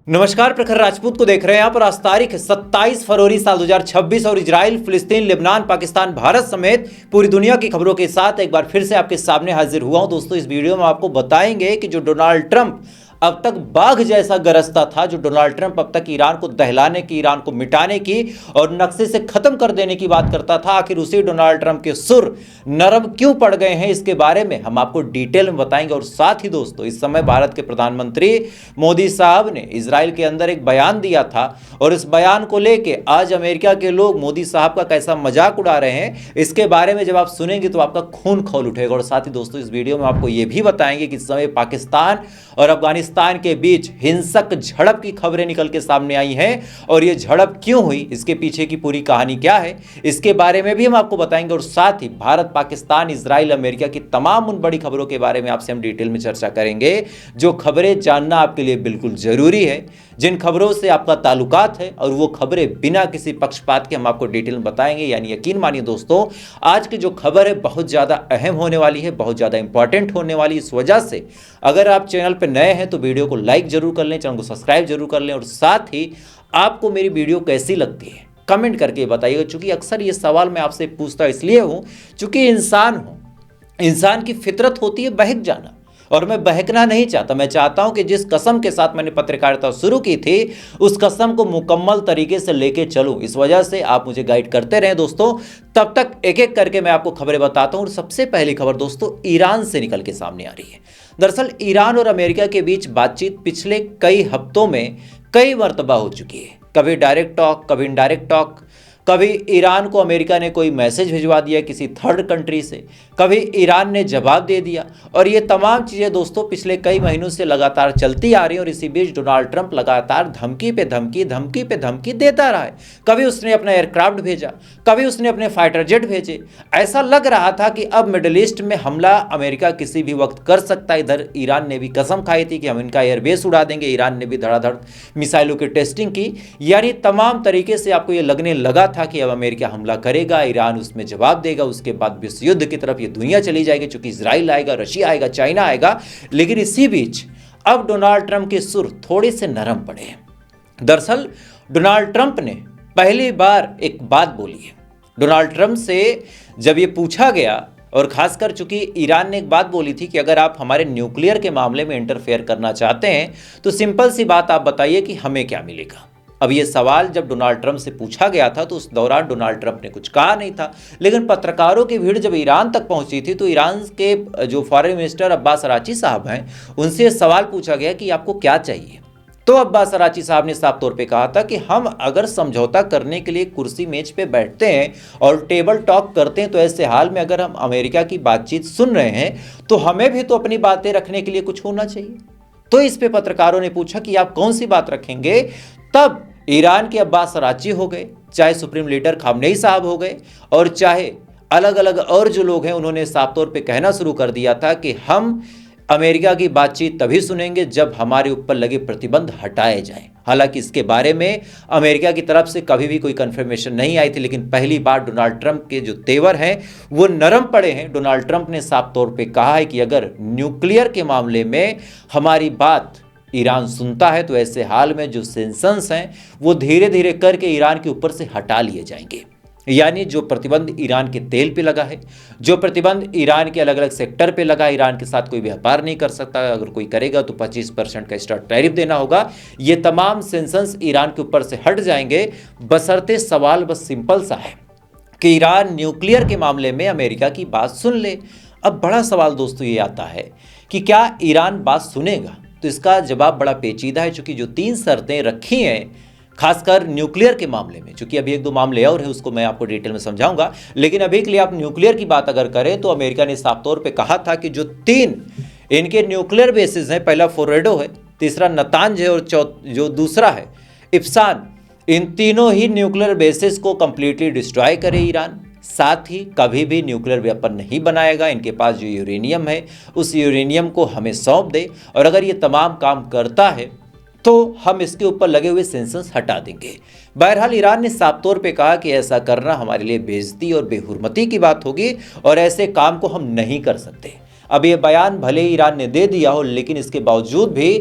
नमस्कार, प्रखर राजपूत को देख रहे हैं आप। और आज तारीख 27 फरवरी साल 2026 और इजराइल, फिलिस्तीन, लेबनान, पाकिस्तान, भारत समेत पूरी दुनिया की खबरों के साथ एक बार फिर से आपके सामने हाजिर हुआ हूं। दोस्तों, इस वीडियो में आपको बताएंगे कि जो डोनाल्ड ट्रंप अब तक बाघ जैसा गरजता था, जो डोनाल्ड ट्रंप अब तक ईरान को दहलाने की, ईरान को मिटाने की और नक्शे से खत्म कर देने की बात करता था, आखिर उसी डोनाल्ड ट्रंप के सुर नरम क्यों पड़ गए हैं, इसके बारे में हम आपको डिटेल में बताएंगे। और साथ ही दोस्तों, इस समय भारत के प्रधानमंत्री मोदी साहब ने इजराइल के अंदर एक बयान दिया था और इस बयान को लेके आज अमेरिका के लोग मोदी साहब का कैसा मजाक उड़ा रहे हैं, इसके बारे में जब आप सुनेंगे तो आपका खून खौल उठेगा। और साथ ही दोस्तों, इस वीडियो में आपको यह भी बताएंगे कि इस समय पाकिस्तान और अफगानिस्तान के बीच हिंसक झड़प की खबरें निकल के सामने आई हैं और यह झड़प क्यों हुई, इसके पीछे की पूरी कहानी क्या है, इसके बारे में भी हम आपको बताएंगे। और साथ ही भारत, पाकिस्तान, इजराइल, अमेरिका की तमाम उन बड़ी खबरों के बारे में आपसे हम डिटेल में चर्चा करेंगे, जो खबरें जानना आपके लिए बिल्कुल जरूरी है, जिन खबरों से आपका ताल्लुकात है, और वो खबरें बिना किसी पक्षपात के हम आपको डिटेल में बताएंगे। यानी यकीन मानिए दोस्तों, आज की जो खबर है बहुत ज़्यादा अहम होने वाली है, बहुत ज़्यादा इंपॉर्टेंट होने वाली। इस वजह से अगर आप चैनल पर नए हैं तो वीडियो को लाइक जरूर कर लें, चैनल को सब्सक्राइब जरूर कर लें, और साथ ही आपको मेरी वीडियो कैसी लगती है कमेंट करके बताइएगा। चूंकि अक्सर ये सवाल मैं आपसे पूछता इसलिए हूं चूंकि इंसान हूं, इंसान की फितरत होती है बहक जाना, और मैं बहकना नहीं चाहता। मैं चाहता हूं कि जिस कसम के साथ मैंने पत्रकारिता शुरू की थी, उस कसम को मुकम्मल तरीके से लेके चलूं। इस वजह से आप मुझे गाइड करते रहें दोस्तों, तब तक एक एक करके मैं आपको खबरें बताता हूं। और सबसे पहली खबर दोस्तों ईरान से निकल के सामने आ रही है। दरअसल ईरान और अमेरिका के बीच बातचीत पिछले कई हफ्तों में कई मर्तबा हो चुकी है। कभी डायरेक्ट टॉक, कभी इनडायरेक्ट टॉक, कभी ईरान को अमेरिका ने कोई मैसेज भिजवा दिया किसी थर्ड कंट्री से, कभी ईरान ने जवाब दे दिया, और ये तमाम चीज़ें दोस्तों पिछले कई महीनों से लगातार चलती आ रही हैं। और इसी बीच डोनाल्ड ट्रंप लगातार धमकी पे धमकी, धमकी पे धमकी देता रहा है। कभी उसने अपना एयरक्राफ्ट भेजा, कभी उसने अपने फाइटर जेट भेजे। ऐसा लग रहा था कि अब मिडल ईस्ट में हमला अमेरिका किसी भी वक्त कर सकता है। इधर ईरान ने भी कसम खाई थी कि हम इनका एयरबेस उड़ा देंगे, ईरान ने भी धड़ाधड़ मिसाइलों की टेस्टिंग की। यानी तमाम तरीके से आपको ये लगने लगा था कि अब अमेरिका हमला करेगा, ईरान उसमें जवाब देगा, उसके बाद विश्व युद्ध की तरफ ये दुनिया चली जाएगी, क्योंकि इजराइल आएगा, रशिया आएगा, चाइना आएगा। लेकिन इसी बीच अब डोनाल्ड ट्रंप के सुर थोड़े से नरम पड़े हैं। दरअसल डोनाल्ड ट्रंप ने पहली बार एक बात बोली है। डोनाल्ड ट्रंप से जब ये पूछा गया, और खासकर चूंकि ईरान ने एक बात बोली थी कि अगर आप हमारे न्यूक्लियर के मामले में इंटरफेयर करना चाहते हैं तो सिंपल सी बात आप बताइए कि हमें क्या मिलेगा। अब ये सवाल जब डोनाल्ड ट्रंप से पूछा गया था तो उस दौरान डोनाल्ड ट्रंप ने कुछ कहा नहीं था। लेकिन पत्रकारों की भीड़ जब ईरान तक पहुंची थी तो ईरान के जो फॉरेन मिनिस्टर अब्बास अराची साहब हैं, उनसे सवाल पूछा गया कि आपको क्या चाहिए। तो अब्बास अराची साहब ने साफ तौर पे कहा था कि हम अगर समझौता करने के लिए कुर्सी मेज पे बैठते हैं और टेबल टॉक करते हैं, तो ऐसे हाल में अगर हम अमेरिका की बातचीत सुन रहे हैं तो हमें भी तो अपनी बातें रखने के लिए कुछ होना चाहिए। तो इस पे पत्रकारों ने पूछा कि आप कौन सी बात रखेंगे। तब ईरान के अब्बास अराची हो गए, चाहे सुप्रीम लीडर खामनेई साहब हो गए, और चाहे अलग अलग और जो लोग हैं, उन्होंने साफ तौर पे कहना शुरू कर दिया था कि हम अमेरिका की बातचीत तभी सुनेंगे जब हमारे ऊपर लगे प्रतिबंध हटाए जाएं। हालांकि इसके बारे में अमेरिका की तरफ से कभी भी कोई कंफर्मेशन नहीं आई थी, लेकिन पहली बार डोनाल्ड ट्रंप के जो तेवर हैं वो नरम पड़े हैं। डोनाल्ड ट्रंप ने साफ तौर पे कहा है कि अगर न्यूक्लियर के मामले में हमारी बात ईरान सुनता है तो ऐसे हाल में जो सेंक्शंस हैं वो धीरे धीरे करके ईरान के ऊपर से हटा लिए जाएंगे। यानी जो प्रतिबंध ईरान के तेल पे लगा है, जो प्रतिबंध ईरान के अलग अलग सेक्टर पे लगा, ईरान के साथ कोई व्यापार नहीं कर सकता, अगर कोई करेगा तो 25% का एक्स्ट्रा टैरिफ देना होगा, ये तमाम सेंक्शंस ईरान के ऊपर से हट जाएंगे। बशर्ते सवाल बस सिंपल सा है कि ईरान न्यूक्लियर के मामले में अमेरिका की बात सुन ले। अब बड़ा सवाल दोस्तों ये आता है कि क्या ईरान बात सुनेगा। तो इसका जवाब बड़ा पेचीदा है, चूंकि जो 3 शर्तें रखी हैं खासकर न्यूक्लियर के मामले में, चूंकि अभी 1-2 मामले और हैं, उसको मैं आपको डिटेल में समझाऊंगा, लेकिन अभी के लिए आप न्यूक्लियर की बात अगर करें तो अमेरिका ने साफ तौर पे कहा था कि जो 3 इनके न्यूक्लियर बेसिस हैं, पहला फोर्डो है, तीसरा नतांज है, और जो दूसरा है इप्सान, इन तीनों ही न्यूक्लियर बेसिस को कंप्लीटली डिस्ट्रॉय करे ईरान। साथ ही कभी भी न्यूक्लियर वेपन नहीं बनाएगा। इनके पास जो यूरेनियम है उस यूरेनियम को हमें सौंप दे, और अगर ये तमाम काम करता है तो हम इसके ऊपर लगे हुए सेंक्शंस हटा देंगे। बहरहाल ईरान ने साफ तौर पे कहा कि ऐसा करना हमारे लिए बेइज्जती और बेहुरमती की बात होगी और ऐसे काम को हम नहीं कर सकते। अब ये बयान भले ईरान ने दे दिया हो, लेकिन इसके बावजूद भी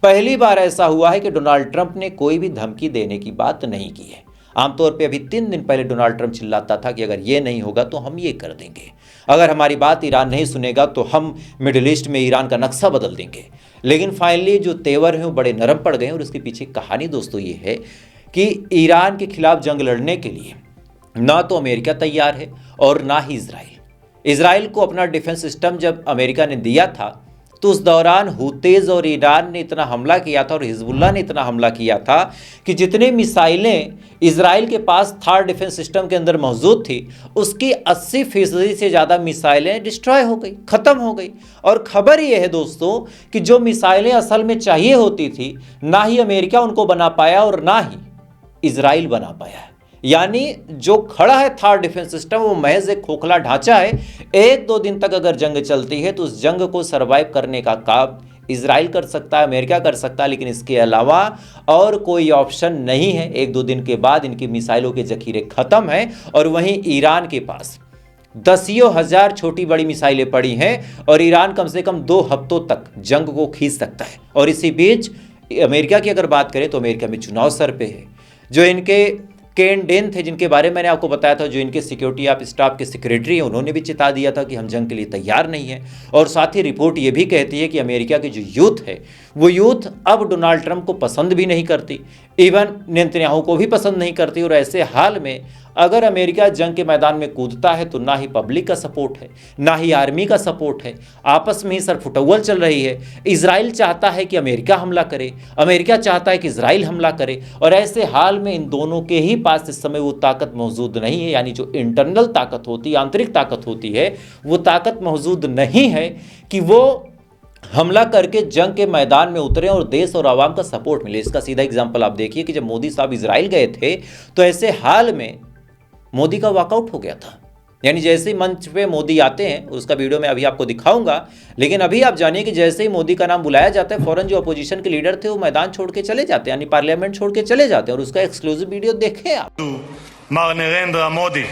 पहली बार ऐसा हुआ है कि डोनाल्ड ट्रंप ने कोई भी धमकी देने की बात नहीं की है। आमतौर पे अभी 3 दिन पहले डोनाल्ड ट्रंप चिल्लाता था कि अगर ये नहीं होगा तो हम ये कर देंगे, अगर हमारी बात ईरान नहीं सुनेगा तो हम मिडिल ईस्ट में ईरान का नक्शा बदल देंगे। लेकिन फाइनली जो तेवर हैं वो बड़े नरम पड़ गए हैं और उसके पीछे कहानी दोस्तों ये है कि ईरान के खिलाफ जंग लड़ने के लिए ना तो अमेरिका तैयार है और ना ही इजराइल को अपना डिफेंस सिस्टम जब अमेरिका ने दिया था तो उस दौरान हुतीज और ईरान ने इतना हमला किया था और हिजबुल्लाह ने इतना हमला किया था कि जितने मिसाइलें इजराइल के पास थार डिफेंस सिस्टम के अंदर मौजूद थी उसकी 80% से ज़्यादा मिसाइलें डिस्ट्रॉय हो गई, ख़त्म हो गई। और खबर यह है दोस्तों कि जो मिसाइलें असल में चाहिए होती थी ना ही अमेरिका उनको बना पाया और ना ही इजराइल बना पाया है। यानी जो खड़ा है थार डिफेंस सिस्टम वो महज एक खोखला ढांचा है। 1-2 दिन तक अगर जंग चलती है तो उस जंग को सरवाइव करने का काम इजराइल कर सकता है, अमेरिका कर सकता है, लेकिन इसके अलावा और कोई ऑप्शन नहीं है। 1-2 दिन के बाद इनकी मिसाइलों के जखीरे खत्म हैं और वहीं ईरान के पास दसियों हजार छोटी बड़ी मिसाइलें पड़ी हैं और ईरान कम से कम 2 हफ्तों तक जंग को खींच सकता है। और इसी बीच अमेरिका की अगर बात करें तो अमेरिका में चुनाव सर पे है। जो इनके केन डेन थे जिनके बारे में मैंने आपको बताया था, जो इनके सिक्योरिटी ऑफ स्टाफ के सेक्रेटरी हैं, उन्होंने भी चिता दिया था कि हम जंग के लिए तैयार नहीं हैं। और साथ ही रिपोर्ट ये भी कहती है कि अमेरिका की जो यूथ है वो यूथ अब डोनाल्ड ट्रंप को पसंद भी नहीं करती, इवन नेतन्याहू को भी पसंद नहीं करती। और ऐसे हाल में अगर अमेरिका जंग के मैदान में कूदता है तो ना ही पब्लिक का सपोर्ट है ना ही आर्मी का सपोर्ट है, आपस में ही सरफुटौल चल रही है। इजराइल चाहता है कि अमेरिका हमला करे, अमेरिका चाहता है कि इजराइल हमला करे और ऐसे हाल में इन दोनों के ही पास इस समय वो ताकत मौजूद नहीं है। यानी जो इंटरनल ताकत होती है, आंतरिक ताकत होती है, वो ताकत मौजूद नहीं है कि वो हमला करके जंग के मैदान में उतरे और देश और आवाम का सपोर्ट मिले। इसका सीधा एग्जाम्पल आप देखिए कि जब मोदी साहब इजराइल गए थे तो ऐसे हाल में मोदी का वॉकआउट हो गया था। यानी जैसे ही मंच पे मोदी आते हैं, उसका वीडियो मैं अभी आपको दिखाऊंगा, लेकिन अभी आप जानिए कि जैसे ही मोदी का नाम बुलाया जाता है फौरन जो अपोजिशन के लीडर थे वो मैदान छोड़ के चले जाते हैं, यानी पार्लियामेंट छोड़ के चले जाते हैं। और उसका एक्सक्लूसिव वीडियो देखें आप। मर नरेंद्र मोदी,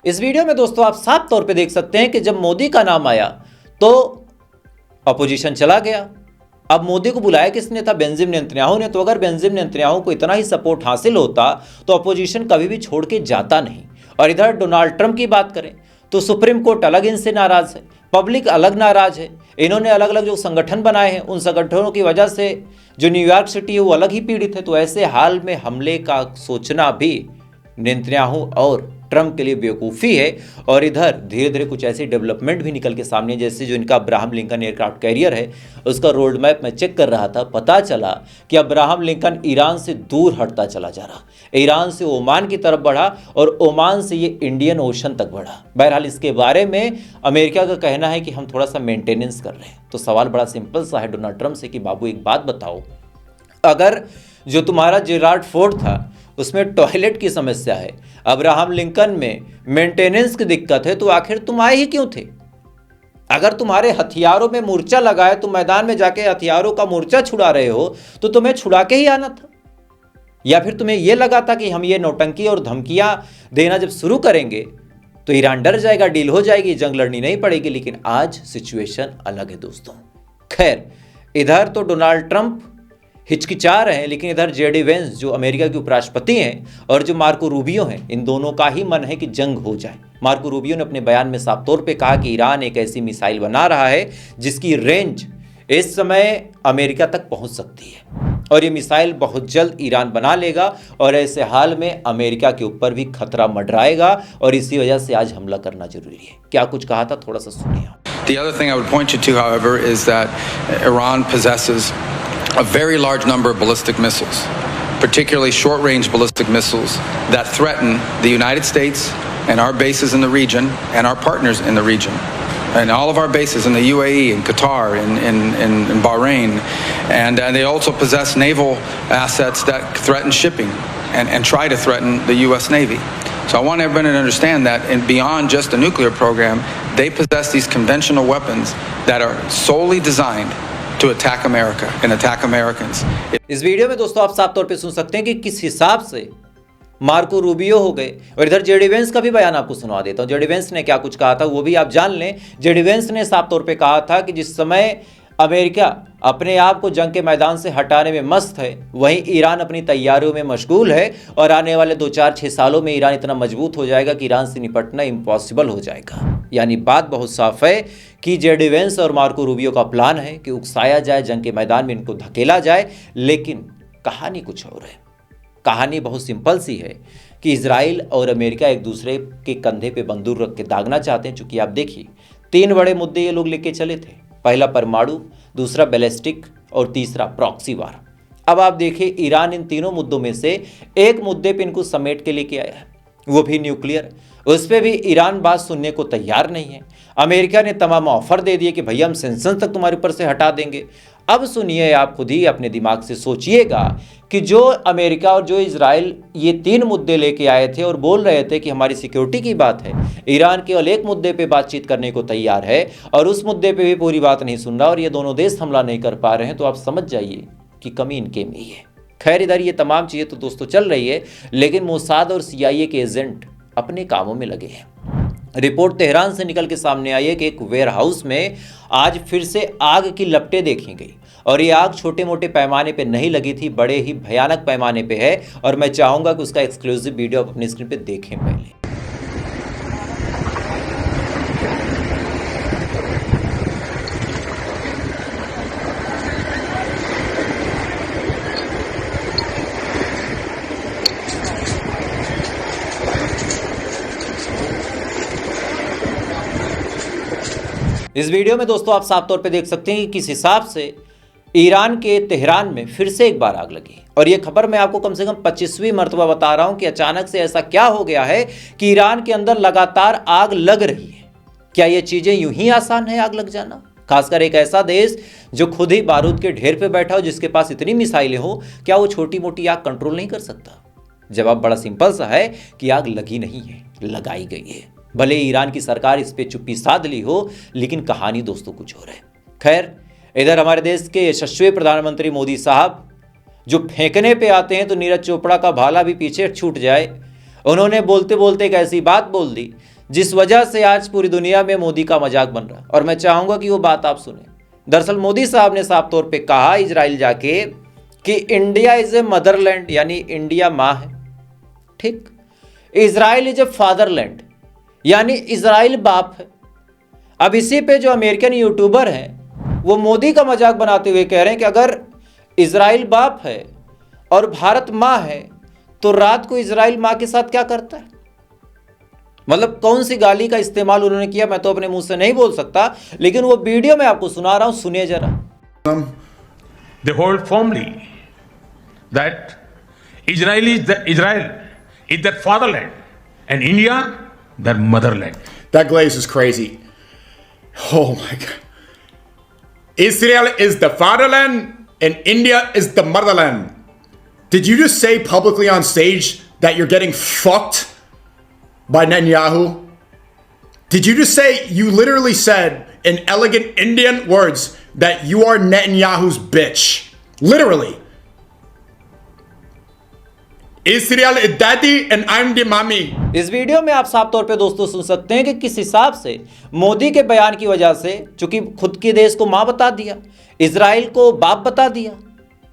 इस वीडियो में दोस्तों आप साफ तौर पे देख सकते हैं कि जब मोदी का नाम आया तो अपोजिशन चला गया। अब मोदी को बुलाया किसने था? बेंजामिन नेतन्याहू ने। तो अगर बेंजामिन नेतन्याहू को इतना ही सपोर्ट हासिल होता तो अपोजिशन कभी भी छोड़ के जाता नहीं। और इधर डोनाल्ड ट्रंप की बात करें तो सुप्रीम कोर्ट अलग इनसे नाराज है, पब्लिक अलग नाराज है। इन्होंने अलग अलग जो संगठन बनाए हैं उन संगठनों की वजह से जो न्यूयॉर्क सिटी है वो अलग ही पीड़ित है। तो ऐसे हाल में हमले का सोचना भी नेतन्याहू और ट्रंप के लिए बेवकूफ़ी है। और इधर धीरे धीरे कुछ ऐसी डेवलपमेंट भी निकल के सामने, जैसे जो इनका अब्राहम लिंकन एयरक्राफ्ट कैरियर है उसका रोड मैप मैं चेक कर रहा था, पता चला कि अब्राहम लिंकन ईरान से दूर हटता चला जा रहा। ईरान से ओमान की तरफ बढ़ा और ओमान से ये इंडियन ओशन तक बढ़ा। बहरहाल इसके बारे में अमेरिका का कहना है कि हम थोड़ा सा मेंटेनेंस कर रहे हैं। तो सवाल बड़ा सिंपल सा है डोनाल्ड ट्रंप से कि बाबू एक बात बताओ, अगर जो तुम्हारा जेरार्ड फोर्ट था उसमें टॉयलेट की समस्या है, अब्राहम लिंकन में मेंटेनेंस की दिक्कत है, तो आखिर तुम आए ही क्यों थे? अगर तुम्हारे हथियारों में मूर्छा लगा है, तुम मैदान में जाके हथियारों का मूर्छा छुड़ा रहे हो तो तुम्हें छुड़ा के ही आना था। या फिर तुम्हें यह लगा था कि हम ये नौटंकी और धमकियां देना जब शुरू करेंगे तो ईरान डर जाएगा, डील हो जाएगी, जंग लड़नी नहीं पड़ेगी। लेकिन आज सिचुएशन अलग है दोस्तों। खैर, इधर तो डोनाल्ड ट्रंप हिचकिचा रहे हैं, लेकिन इधर जेडी वेंस जो अमेरिका के उपराष्ट्रपति हैं और जो मार्को रूबियो हैं, इन दोनों का ही मन है कि जंग हो जाए। मार्को रूबियो ने अपने बयान में साफ तौर पे कहा कि ईरान एक ऐसी मिसाइल बना रहा है जिसकी रेंज इस समय अमेरिका तक पहुंच सकती है और ये मिसाइल बहुत जल्द ईरान बना लेगा और ऐसे हाल में अमेरिका के ऊपर भी खतरा मंडराएगा और इसी वजह से आज हमला करना जरूरी है। क्या कुछ कहा था, थोड़ा सा सुनिए। The other thing I would point you to, however, is that Iran possesses a very large number of ballistic missiles, particularly short-range ballistic missiles that threaten the United States and our bases in the region and our partners in the region. And all of our bases in the UAE, in Qatar, in Bahrain. And they also possess naval assets that threaten shipping and try to threaten the U.S. Navy. So I want everyone to understand that, and beyond just a nuclear program, they possess these conventional weapons that are solely designed to attack America and attack Americans. इस video में दोस्तों आप साफ तौर पे सुन सकते हैं कि किस हिसाब से मार्को रूबियो हो गए, और इधर जेडी वेंस का भी बयान आपको सुनवा देता हूं। जेडी वेंस ने क्या कुछ कहा था वो भी आप जान लें। जेडी वेंस ने साफ तौर पे कहा था कि जिस समय अमेरिका अपने आप को जंग के मैदान से हटाने में मस्त है, वहीं ईरान अपनी तैयारियों में मशगूल है, और आने वाले 2-4-6 सालों में ईरान इतना मजबूत हो जाएगा कि ईरान से निपटना इम्पॉसिबल हो जाएगा। यानी बात बहुत साफ है कि जेडी वेंस और मार्को रूबियो का प्लान है कि उकसाया जाए, जंग के मैदान में इनको धकेला जाए, लेकिन कहानी कुछ और है। कहानी बहुत सिंपल सी है कि इजराइल और अमेरिका एक दूसरे के कंधे पे बंदूक रख के दागना चाहते हैं। चूंकि आप देखिए 3 बड़े मुद्दे ये लोग लेके चले थे, पहला परमाणु, दूसरा बैलिस्टिक और तीसरा प्रॉक्सी वार। अब आप देखिए ईरान इन तीनों मुद्दों में से एक मुद्दे पे इनको समेट के लेके आया है, वो भी न्यूक्लियर। उस पर भी ईरान बात सुनने को तैयार नहीं है। अमेरिका ने तमाम ऑफर दे दिए कि भैया हम सेंक्शन तक तुम्हारे ऊपर से हटा देंगे। अब सुनिए, आप खुद ही अपने दिमाग से सोचिएगा कि जो अमेरिका और जो इजराइल ये 3 मुद्दे लेके आए थे और बोल रहे थे कि हमारी सिक्योरिटी की बात है, ईरान केवल एक मुद्दे पे बातचीत करने को तैयार है और उस मुद्दे पे भी पूरी बात नहीं सुन रहा, और ये दोनों देश हमला नहीं कर पा रहे हैं, तो आप समझ जाइए कि कमी इनके में ही है। खैर, इधर ये तमाम चीज़ें तो दोस्तों चल रही है, लेकिन मोसाद और CIA के एजेंट अपने कामों में लगे हैं। रिपोर्ट तेहरान से निकल के सामने आई है कि एक वेयर हाउस में आज फिर से आग की लपटें देखी गई, और ये आग छोटे मोटे पैमाने पे नहीं लगी थी, बड़े ही भयानक पैमाने पे है, और मैं चाहूँगा कि उसका एक्सक्लूसिव वीडियो आप अपनी स्क्रीन पे देखें पहले। इस वीडियो में दोस्तों आप साफ तौर पे देख सकते हैं कि किस हिसाब से ईरान के तेहरान में फिर से एक बार आग लगी, और ये खबर मैं आपको कम से कम 25वीं मर्तबा बता रहा हूं कि अचानक से ऐसा क्या हो गया है कि ईरान के अंदर लगातार आग लग रही है। क्या ये चीजें यूं ही आसान है आग लग जाना? खासकर एक ऐसा देश जो खुद ही बारूद के ढेर पे बैठा हो, जिसके पास इतनी मिसाइलें हो, क्या वो छोटी मोटी आग कंट्रोल नहीं कर सकता? जवाब बड़ा सिंपल सा है कि आग लगी नहीं है, लगाई गई है। भले ईरान की सरकार इस पे चुप्पी साध ली हो, लेकिन कहानी दोस्तों कुछ और है। खैर, इधर हमारे देश के यशस्वी प्रधानमंत्री मोदी साहब जो फेंकने पे आते हैं तो नीरज चोपड़ा का भाला भी पीछे छूट जाए, उन्होंने बोलते बोलते एक ऐसी बात बोल दी जिस वजह से आज पूरी दुनिया में मोदी का मजाक बन रहा है, और मैं चाहूंगा कि वो बात आप सुने। दरअसल मोदी साहब ने साफ तौर पे कहा इजराइल जाके कि इंडिया इज ए मदरलैंड, यानी इंडिया माँ है, ठीक। इजराइल इज ए फादरलैंड, यानी इजराइल बाप है। अब इसी पे जो अमेरिकन यूट्यूबर हैं वो मोदी का मजाक बनाते हुए कह रहे हैं कि अगर इजराइल बाप है और भारत माँ है तो रात को इजराइल माँ के साथ क्या करता है? मतलब कौन सी गाली का इस्तेमाल उन्होंने किया मैं तो अपने मुंह से नहीं बोल सकता, लेकिन वो वीडियो में आपको सुना रहा हूं, सुनिए जरा। They hold firmly that Israel is their fatherland and India their motherland. That glaze is crazy. Oh my God. Israel is the fatherland and India is the motherland. Did you just say publicly on stage that you're getting fucked by Netanyahu? Did you just say, you literally said in elegant Indian words that you are Netanyahu's bitch? Literally. Israel is daddy and I'm the mommy. इस video में आप साफ तौर पे दोस्तों सुन सकते हैं कि किस हिसाब से मोदी के बयान की वजह से, चूंकि खुद के देश को मां बता दिया, इजराइल को बाप बता दिया,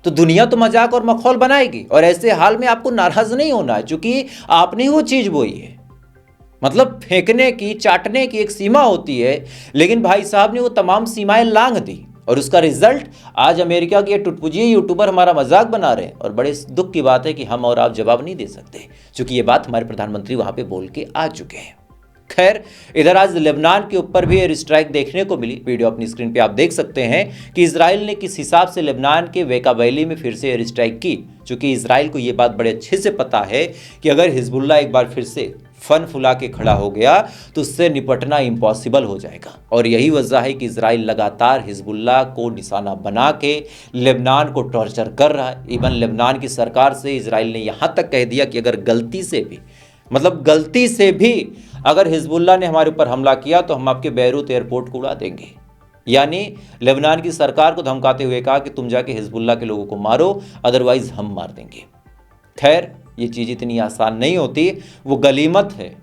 तो दुनिया तो मजाक और मखौल बनाएगी। और ऐसे हाल में आपको नाराज नहीं होना है, चूंकि आपने वो चीज बोई है। मतलब फेंकने की, चाटने की एक सीमा होती है, लेकिन भाई साहब ने वो तमाम सीमाएं लांघ दी, और उसका रिजल्ट आज अमेरिका के टुटपुजी यूट्यूबर हमारा मजाक बना रहे हैं। और बड़े दुख की बात है कि हम और आप जवाब नहीं दे सकते, क्योंकि ये बात हमारे प्रधानमंत्री वहां पे बोल के आ चुके हैं। खैर, इधर आज लेबनान के ऊपर भी एयर स्ट्राइक देखने को मिली। वीडियो अपनी स्क्रीन पे आप देख सकते हैं कि इजराइल ने किस हिसाब से लेबनान के वेका वैली में फिर से एयर स्ट्राइक की, क्योंकि इजराइल को ये बात बड़े अच्छे से पता है कि अगर हिजबुल्ला एक बार फिर से फन फुला के खड़ा हो गया तो उससे निपटना इम्पॉसिबल हो जाएगा। और यही वजह है कि इजराइल लगातार हिजबुल्ला को निशाना बना के लेबनान को टॉर्चर कर रहा है। इवन लेबनान की सरकार से इजराइल ने यहाँ तक कह दिया कि अगर गलती से भी मतलब गलती से भी अगर हिजबुल्लाह ने हमारे ऊपर हमला किया तो हम आपके बैरूत एयरपोर्ट को उड़ा देंगे। यानी लेबनान की सरकार को धमकाते हुए कहा कि तुम जाके हिजबुल्लाह के लोगों को मारो, अदरवाइज हम मार देंगे। खैर, ये चीज़ इतनी आसान नहीं होती। वो गनीमत है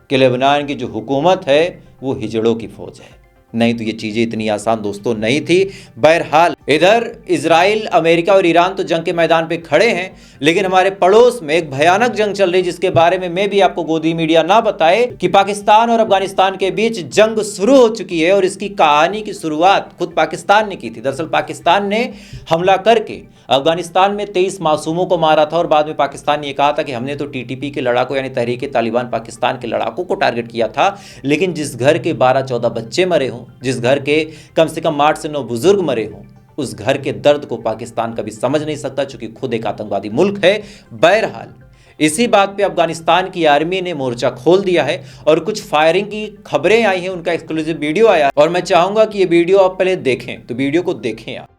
कि लेबनान की जो हुकूमत है वो हिजड़ों की फौज है, नहीं तो ये चीज़ें इतनी आसान दोस्तों नहीं थी। बहरहाल, इधर इजराइल, अमेरिका और ईरान तो जंग के मैदान पे खड़े हैं, लेकिन हमारे पड़ोस में एक भयानक जंग चल रही है जिसके बारे में मैं भी आपको गोदी मीडिया ना बताए कि पाकिस्तान और अफगानिस्तान के बीच जंग शुरू हो चुकी है। और इसकी कहानी की शुरुआत खुद पाकिस्तान ने की थी। दरअसल पाकिस्तान ने हमला करके अफगानिस्तान में 23 मासूमों को मारा था और बाद में पाकिस्तान ने यह कहा था कि हमने तो टीटीपी के लड़ाकों यानी तहरीक तालिबान पाकिस्तान के लड़ाकों को टारगेट किया था। लेकिन जिस घर के 12-14 बच्चे मरे हों, जिस घर के कम से कम 8 से 9 बुजुर्ग मरे हों, उस घर के दर्द को पाकिस्तान कभी समझ नहीं सकता, चूंकि खुद एक आतंकवादी मुल्क है। बहरहाल, इसी बात पे अफगानिस्तान की आर्मी ने मोर्चा खोल दिया है और कुछ फायरिंग की खबरें आई हैं, उनका एक्सक्लूसिव वीडियो आया और मैं चाहूंगा कि ये वीडियो आप पहले देखें। तो वीडियो को देखें आप।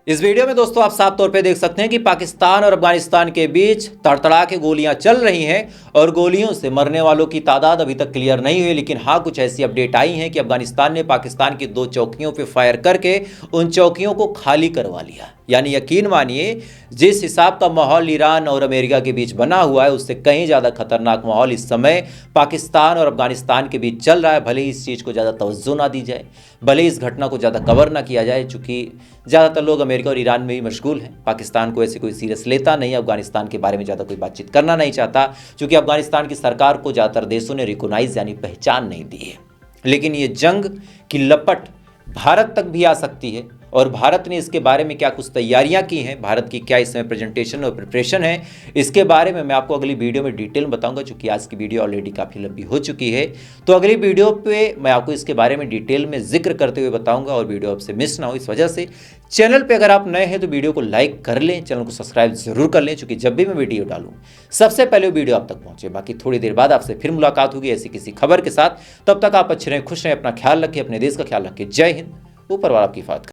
इस वीडियो में दोस्तों आप साफ तौर पे देख सकते हैं कि पाकिस्तान और अफगानिस्तान के बीच तड़तड़ा के गोलियां चल रही हैं और गोलियों से मरने वालों की तादाद अभी तक क्लियर नहीं हुई। लेकिन हाँ, कुछ ऐसी अपडेट आई हैं कि अफगानिस्तान ने पाकिस्तान की 2 चौकियों पे फायर करके उन चौकियों को खाली करवा लिया। यानी यकीन मानिए, जिस हिसाब का माहौल ईरान और अमेरिका के बीच बना हुआ है उससे कहीं ज़्यादा खतरनाक माहौल इस समय पाकिस्तान और अफगानिस्तान के बीच चल रहा है। भले ही इस चीज़ को ज़्यादा तवज्जो ना दी जाए, भले ही इस घटना को ज़्यादा कवर ना किया जाए, चूँकि ज़्यादातर लोग अमेरिका और ईरान में ही मशगूल हैं। पाकिस्तान को ऐसे कोई सीरियस लेता नहीं, अफगानिस्तान के बारे में ज़्यादा कोई बातचीत करना नहीं चाहता, क्योंकि अफगानिस्तान की सरकार को ज़्यादातर देशों ने रिकॉग्नाइज यानी पहचान नहीं दी है। लेकिन ये जंग की लपट भारत तक भी आ सकती है और भारत ने इसके बारे में क्या कुछ तैयारियां की हैं, भारत की क्या इस समय प्रेजेंटेशन और प्रिपरेशन है, इसके बारे में मैं आपको अगली वीडियो में डिटेल में बताऊंगा। चूंकि आज की वीडियो ऑलरेडी काफ़ी लंबी हो चुकी है, तो अगली वीडियो पे मैं आपको इसके बारे में डिटेल में जिक्र करते हुए बताऊंगा और वीडियो आपसे मिस ना हो। इस वजह से चैनल पर अगर आप नए हैं तो वीडियो को लाइक कर लें, चैनल को सब्सक्राइब जरूर कर लें, चूँकि जब भी मैं वीडियो डालूँ सबसे पहले वीडियो आप तक पहुँचे। बाकी थोड़ी देर बाद आपसे फिर मुलाकात होगी ऐसी किसी खबर के साथ। तब तक आप अच्छे रहें, खुश रहें, अपना ख्याल रखें, अपने देश का ख्याल रखें। जय हिंद, ऊपर वाला आपकी हिफाजत।